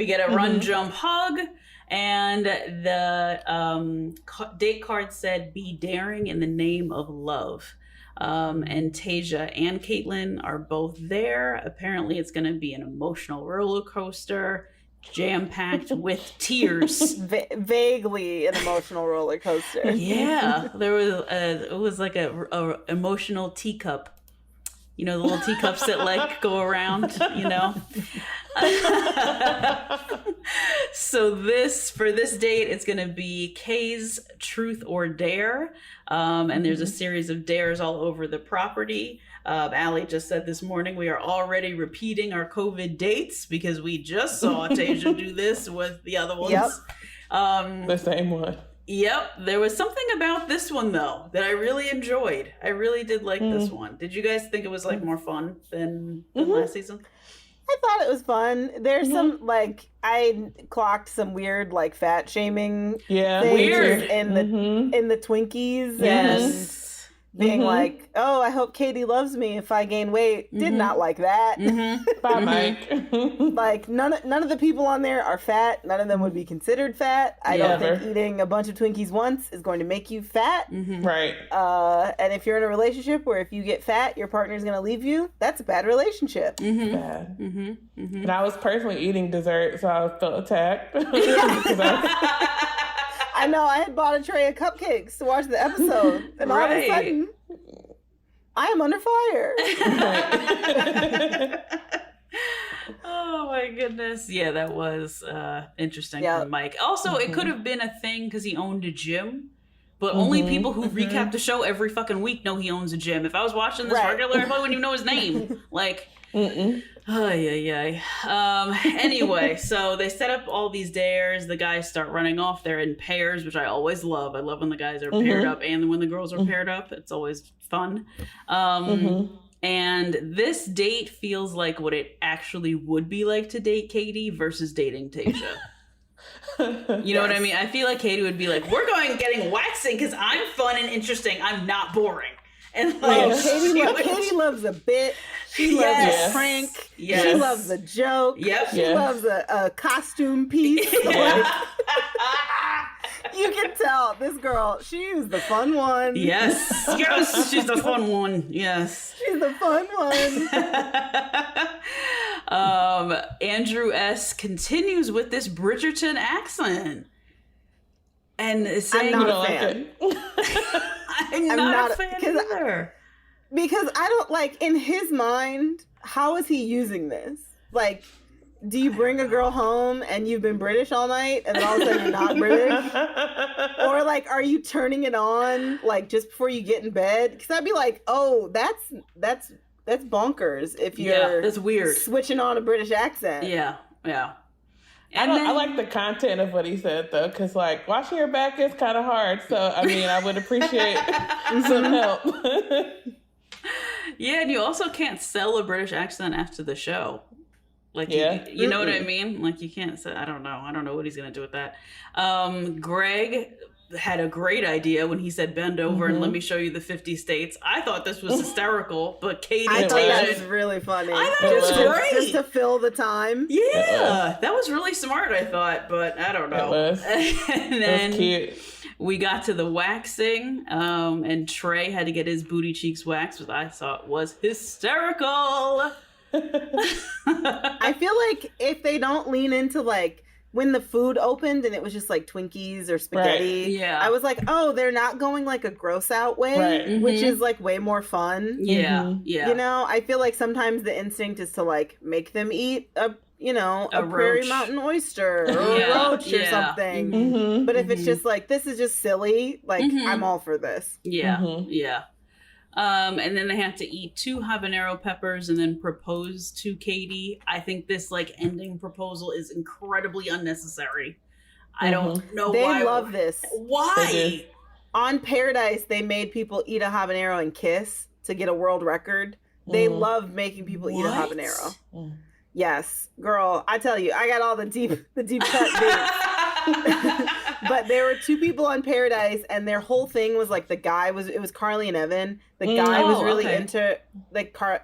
We get a run, jump, hug. And the date card said, be daring in the name of love. And Tasia and Caitlin are both there. Apparently it's going to be an emotional roller coaster, jam-packed with tears. Vaguely an emotional roller coaster. Yeah, there was it was like a emotional teacup. You know, the little teacups that like go around, you know. So for this date, it's going to be Kay's Truth or Dare. And there's a series of dares all over the property. Allie just said this morning, we are already repeating our COVID dates because we just saw Tasia do this with the other ones. Yep. The same one. Yep. There was something about this one, though, that I really enjoyed. I really did like this one. Did you guys think it was like more fun than last season? I thought it was fun. There's some like I clocked some weird like fat shaming things weird in the Twinkies. Yes. And being like, oh, I hope Katie loves me if I gain weight. Did not like that. Bye, Mike. Like none of the people on there are fat. None of them would be considered fat. I don't think eating a bunch of Twinkies once is going to make you fat. Right. And if you're in a relationship where if you get fat, your partner's going to leave you, that's a bad relationship. Bad. And I was personally eating dessert, so I felt attacked. I know, I had bought a tray of cupcakes to watch the episode, and all of a sudden, I am under fire. Oh my goodness. Yeah, that was interesting from Mike. Also, it could have been a thing because he owned a gym, but only people who recap the show every fucking week know he owns a gym. If I was watching this regular, I probably wouldn't even know his name. Like, anyway, so they set up all these dares. The guys start running off. They're in pairs, which I always love. I love when the guys are paired up and when the girls are paired up. It's always fun. And this date feels like what it actually would be like to date Katie versus dating Tasia. You know what I mean? I feel like Katie would be like, we're getting waxing because I'm fun and interesting. I'm not boring. And like, Katie loves a bit. She loves a prank. Yes. She loves a joke. Yep. She loves a costume piece. Like, you can tell this girl, she's the fun one. Yes. Yes, she's the fun one. Yes. She's the fun one. Andrew S. continues with this Bridgerton accent. And saying, I'm not a fan. I'm not a fan either. Because I don't, like, in his mind, how is he using this? Like, do you bring a girl home and you've been British all night and then all of a sudden you're not British? Or, like, are you turning it on, like, just before you get in bed? Because I'd be like, oh, that's bonkers if you're that's weird. Switching on a British accent. Yeah. I like the content of what he said, though, because, like, washing your back is kind of hard. So, I mean, I would appreciate some help. Yeah, and you also can't sell a British accent after the show. Like, you know what I mean? Like, you can't say, I don't know what he's going to do with that. Greg had a great idea when he said, bend over and let me show you the 50 states. I thought this was hysterical, but Katie... I thought that was really funny. I thought it was great. Just to fill the time. Yeah, that was really smart, I thought, but I don't know. It was. And then it was cute. We got to the waxing, and Trey had to get his booty cheeks waxed, which I thought was hysterical. I feel like if they don't lean into, like, when the food opened and it was just like Twinkies or spaghetti, I was like, oh, they're not going like a gross out way, which is like way more fun. Yeah. You know, I feel like sometimes the instinct is to like make them eat a prairie mountain oyster or a roach or something. But if it's just like, this is just silly, like I'm all for this. Yeah. And then they have to eat 2 habanero peppers and then propose to Katie. I think this like ending proposal is incredibly unnecessary. I don't know why. They love this. Why? On Paradise, they made people eat a habanero and kiss to get a world record. They love making people eat a habanero. Yes, girl, I tell you, I got all the deep cut dates. But there were two people on Paradise, and their whole thing was like it was Carly and Evan. The guy was really into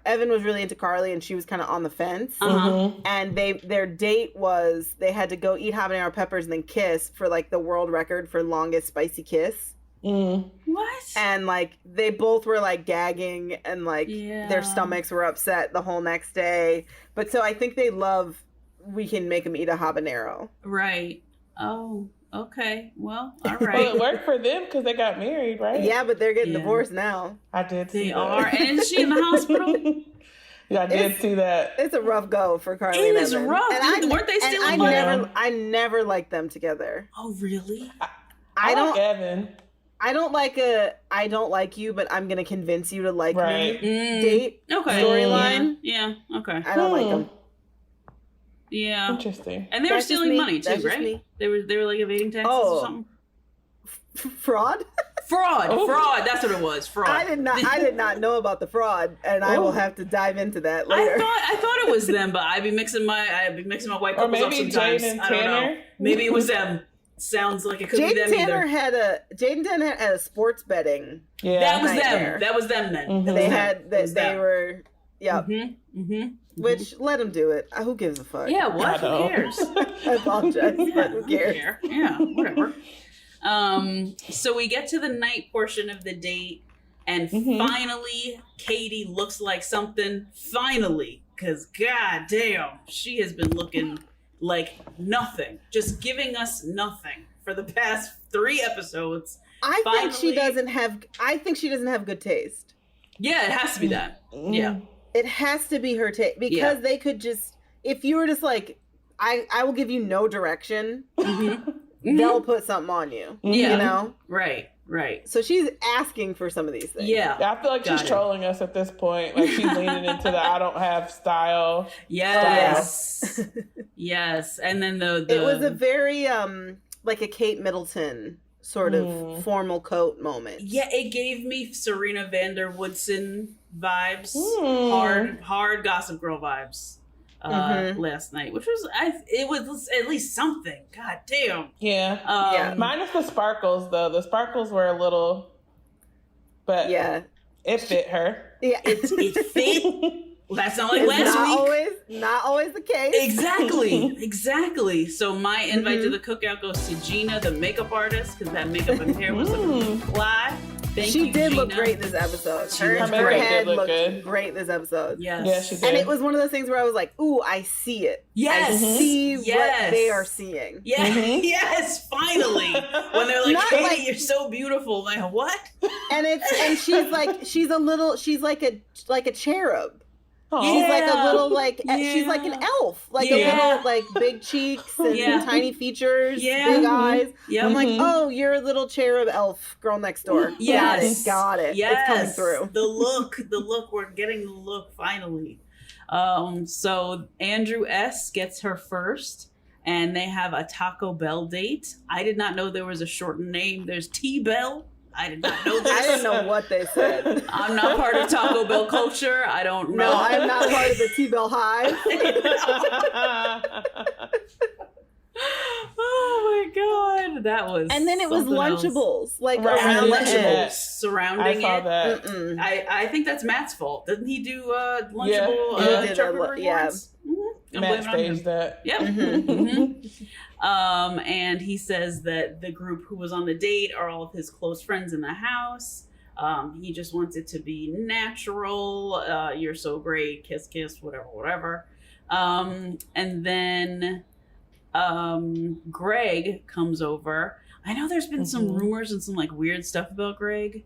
Evan was really into Carly, and she was kind of on the fence. And their date was they had to go eat habanero peppers and then kiss for like the world record for longest spicy kiss. What? And like they both were like gagging, and like their stomachs were upset the whole next day. But so I think they love we can make them eat a habanero. Right. Oh, okay. Well, all right. Well, it worked for them because they got married, right? Yeah, but they're getting divorced now. I did see They that. are. And is she in the hospital? Yeah, I did see that. It's a rough go for Carly It and is Evan. rough. And Weren't they still in I never liked them together. Oh, really? I like Evan. I don't like you, but I'm gonna convince you to like me. Date storyline. Yeah. Okay. I don't like them. Yeah. Interesting. And they were stealing money too, right? Me. They were like evading taxes or something. Fraud? Fraud. That's what it was. Fraud. I did not know about the fraud, and I will have to dive into that later. I thought it was them, but I'd be mixing my white couples up sometimes. Jade and I don't know. Tanner? Maybe it was them. Sounds like it could be them either. Jade and Tanner had a sports betting. Yeah, that was them. That was them then. They had that. They were. Yeah. Which let them do it. Who gives a fuck? Yeah. What? Who cares? I apologize, but who cares? Yeah. Whatever. So we get to the night portion of the date, and finally, Katie looks like something. Finally, because goddamn, she has been looking like nothing, just giving us nothing for the past 3 episodes. I think she doesn't have good taste. Yeah, it has to be that. Yeah, it has to be her taste because they could just, if you were just like, I will give you no direction. They'll put something on you. Yeah. You know? Right. So she's asking for some of these things. Yeah. I feel like she's trolling us at this point. Like she's leaning into the I don't have style. Yes. Yes. And then the it was a very like a Kate Middleton sort of formal coat moment. Yeah, it gave me Serena van der Woodsen vibes. Hard Gossip Girl vibes. Last night, which was it was at least something. God damn. Yeah. Minus the sparkles though. The sparkles were a little, but it fit her. Yeah, it fit. That's not like last week. Not always the case. Exactly. So my invite to the cookout goes to Gina, the makeup artist, because that makeup and hair was looking fly. She did look great this episode. Her head looked great this episode. Yeah, she did. And it was one of those things where I was like, ooh, I see it. Yes. I see what they are seeing. Yeah. Yes, finally. When they're like, Katie, you're so beautiful. I'm like, what? And she's like, she's like a cherub. Aww. She's like a little she's like an elf, like a little like big cheeks and tiny features, big eyes. I'm like, oh, you're a little cherub elf girl next door. Yes. Got it. Yes. It's coming through. The look, we're getting the look finally. So Andrew S gets her first, and they have a Taco Bell date. I did not know there was a shortened name. There's T-Bell. I did not know this. I didn't know what they said. I'm not part of Taco Bell culture. I don't know. No, I'm not part of the T-Bell hive. Oh my god, that was. And then it was Lunchables, like around the Lunchables surrounding I saw that. I think that's Matt's fault. Doesn't he do Lunchable? Matt staged that. Yep. And he says that the group who was on the date are all of his close friends in the house. He just wants it to be natural. You're so great. Kiss, kiss, whatever. And then Greg comes over. I know there's been some rumors and some like weird stuff about Greg.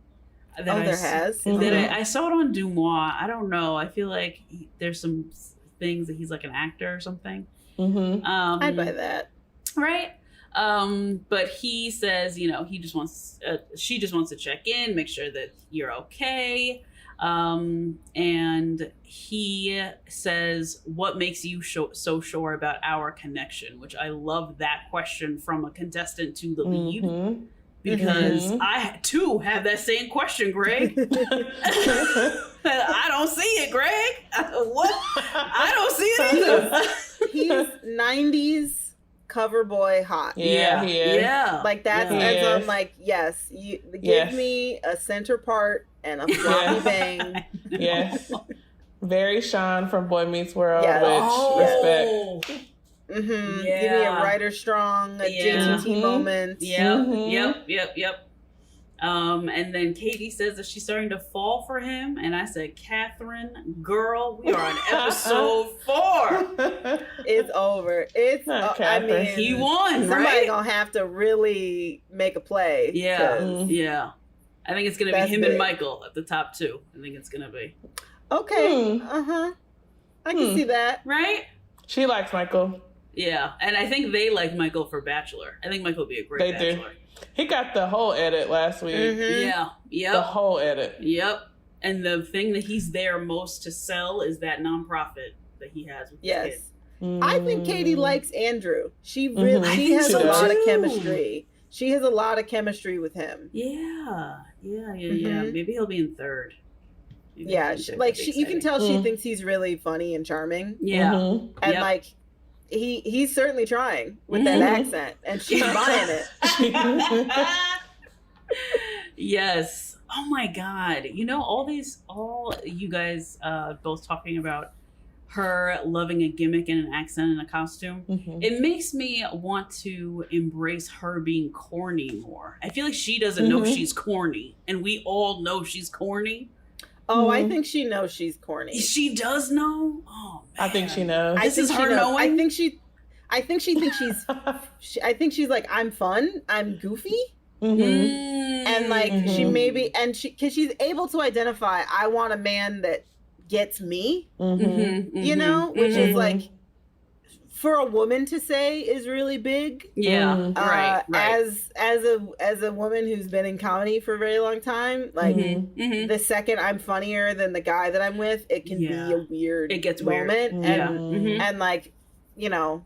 There has. That I saw it on Dumois. I don't know. I feel like there's some things that he's like an actor or something. I'd buy that. Right. But he says, he just wants, she just wants to check in, make sure that you're okay. And he says, what makes you so sure about our connection? Which I love that question from a contestant to the lead. Because I too have that same question, Greg. I don't see it, Greg. What? I don't see it either. He's 90s cover boy hot. Yeah, he is. Yeah. Like that's I'm like, yes, give me a center part and a floppy bang. Yes. Very Sean from Boy Meets World, Yes. Respect. Mm-hmm. Yeah. Give me a Ryder Strong, a JTT moment. Yep. And then Katie says that she's starting to fall for him, and I said, Catherine, girl, we are on episode 4. It's over. It's I mean, he won. Somebody gonna have to really make a play. Yeah. I think it's gonna be him and Michael at the top 2. I think it's gonna be okay. I can see that. Right? She likes Michael. Yeah, and I think they like Michael for Bachelor. I think Michael would be a great Bachelor. He got the whole edit last week. Yeah. Yep. The whole edit. Yep. And the thing that he's there most to sell is that nonprofit that he has with his kids. I think Katie likes Andrew. She really she has a lot of chemistry. She has a lot of chemistry with him. Yeah. Maybe he'll be in 3rd. You can tell she thinks he's really funny and charming. Yeah. And like he's certainly trying with that accent, and she's buying it. Yes. Oh my God. You know, all you guys both talking about her loving a gimmick and an accent and a costume. It makes me want to embrace her being corny more. I feel like she doesn't know she's corny, and we all know she's corny. Oh, I think she knows she's corny. She does know? Oh, man. I think she knows. This is her knowing? I think she thinks I think she's like, I'm fun, I'm goofy. And like she maybe, and because she's able to identify, I want a man that gets me, you know, which is like, for a woman to say is really big. Yeah, right. As a woman who's been in comedy for a very long time, like the second I'm funnier than the guy that I'm with, it can be a weird moment. Weird. And like, you know,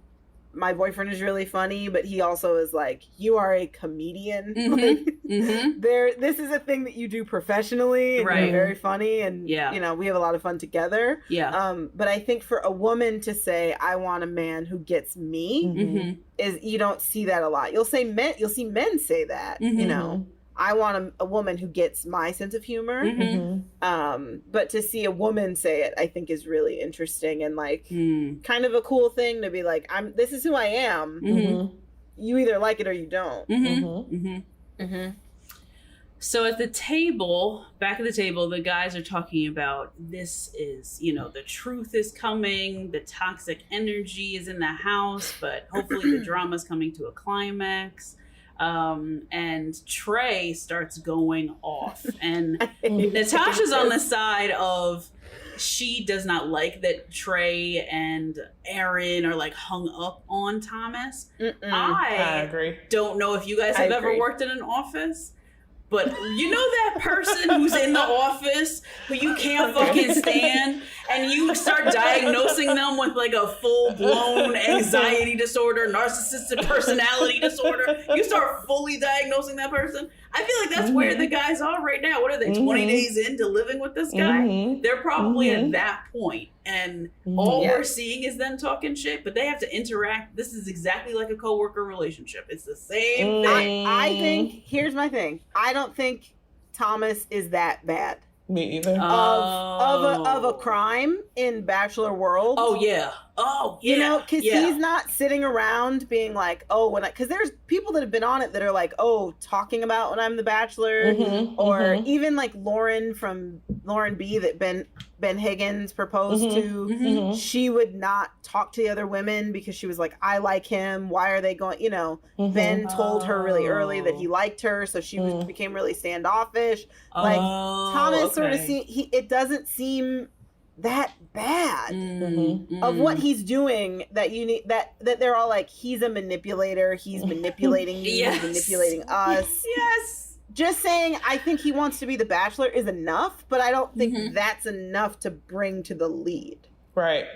my boyfriend is really funny, but he also is like, you are a comedian. This is a thing that you do professionally, and you're very funny, and you know, we have a lot of fun together. But I think for a woman to say, I want a man who gets me, is, you don't see that a lot. You'll see men say that, you know, I want a woman who gets my sense of humor. But to see a woman say it, I think is really interesting, and like kind of a cool thing to be like, this is who I am. You either like it or you don't. So at the table, back at the table, the guys are talking about, this is, you know, the truth is coming, the toxic energy is in the house, but hopefully the drama's coming to a climax. And Tre starts going off, and Natasha's on the side of, she does not like that Tre and Aaron are like hung up on Thomas. I agree. Don't know if you guys have ever worked in an office, but you know that person who's in the office who you can't fucking stand, and you start diagnosing them with like a full-blown anxiety disorder, narcissistic personality disorder. You start fully diagnosing that person. I feel like that's where the guys are right now. What are they, 20 days into living with this guy? They're probably at that point, and all we're seeing is them talking shit, but they have to interact. This is exactly like a coworker relationship. It's the same thing. I think, here's my thing. I don't think Thomas is that bad. Me either. Of a crime in Bachelor world. Oh yeah. You know, because he's not sitting around being like, oh, because there's people that have been on it that are like, oh, talking about when I'm the Bachelor, or even like Lauren B that Ben Higgins proposed to. She would not talk to the other women because she was like, I like him. Why are they going? You know, Ben told her really early that he liked her, so she became really standoffish. Like Thomas sort of it doesn't seem that bad of what he's doing, that you need that they're all like, he's a manipulator, he's manipulating you, he's manipulating us. Just saying, I think he wants to be the Bachelor is enough, but I don't think that's enough to bring to the lead. Right.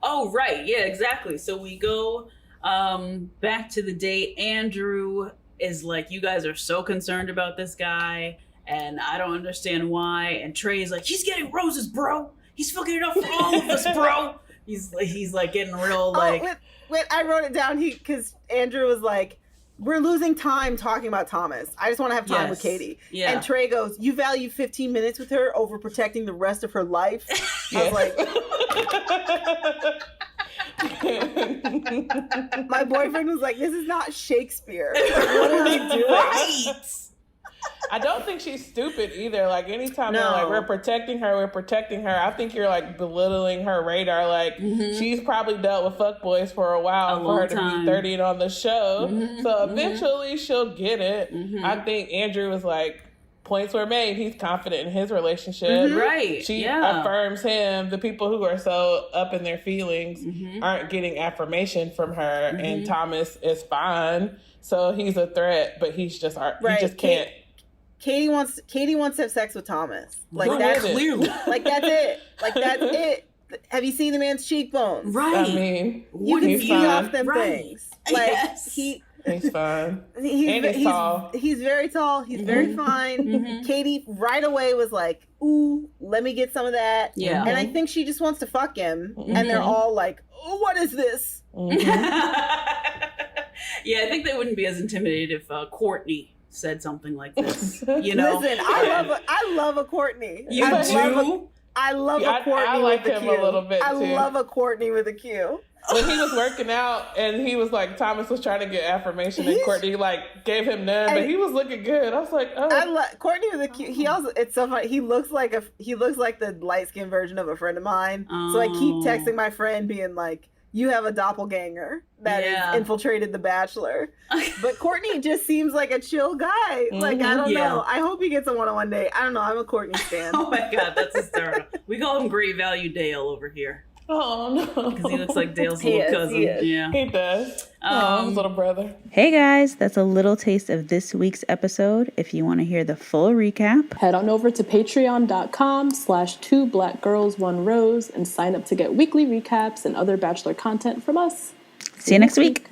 Oh, right. Yeah, exactly. So we go back to the date. Andrew is like, you guys are so concerned about this guy, and I don't understand why. And Tre is like, he's getting roses, bro. He's fucking it up for all of us, bro. He's like getting real like. Wait, I wrote it down. Because Andrew was like, we're losing time talking about Thomas. I just want to have time with Katie. Yeah. And Tre goes, you value 15 minutes with her over protecting the rest of her life? I was like, my boyfriend was like, this is not Shakespeare. What are you doing? Right. I don't think she's stupid either. Like, anytime they're like, we're protecting her, I think you're like belittling her radar. Like, she's probably dealt with fuckboys for a while for her to be 30 and on the show. So eventually she'll get it. I think Andrew was like, points were made. He's confident in his relationship. Right. She affirms him. The people who are so up in their feelings aren't getting affirmation from her. And Thomas is fine. So he's a threat, but he's just he just can't. Katie wants to have sex with Thomas. Like that's clearly. Like that's it. Like that's it. Have you seen the man's cheekbones? Right. I mean, you can see off them things. Like he's fine. He's tall. He's very tall. He's very fine. Katie right away was like, "Ooh, let me get some of that." Yeah. And I think she just wants to fuck him. And they're all like, "Oh, what is this?" Yeah, I think they wouldn't be as intimidated if Courtney said something like this. You know, listen, I love a Courtney. You do? I love a Courtney I like with a him Q. a little bit, I too. love a Courtney with a Q. When he was working out and he was like, Thomas was trying to get affirmation and Courtney like gave him none, but he was looking good. I was like, oh. I love Courtney with a Q. He also, it's so funny. He looks like the light skinned version of a friend of mine. So I keep texting my friend being like, you have a doppelganger that has infiltrated The Bachelor. But Courtney just seems like a chill guy. Like, I don't know. I hope he gets a one-on-one date. I don't know. I'm a Courtney fan. Oh my God, that's hysterical. We call him Great Value Dale over here. Oh no. Because he looks like Dale's little cousin. Yeah. He does. His little brother. Hey guys, that's a little taste of this week's episode. If you want to hear the full recap, head on over to patreon.com/2blackgirls1rose and sign up to get weekly recaps and other Bachelor content from us. see you next week.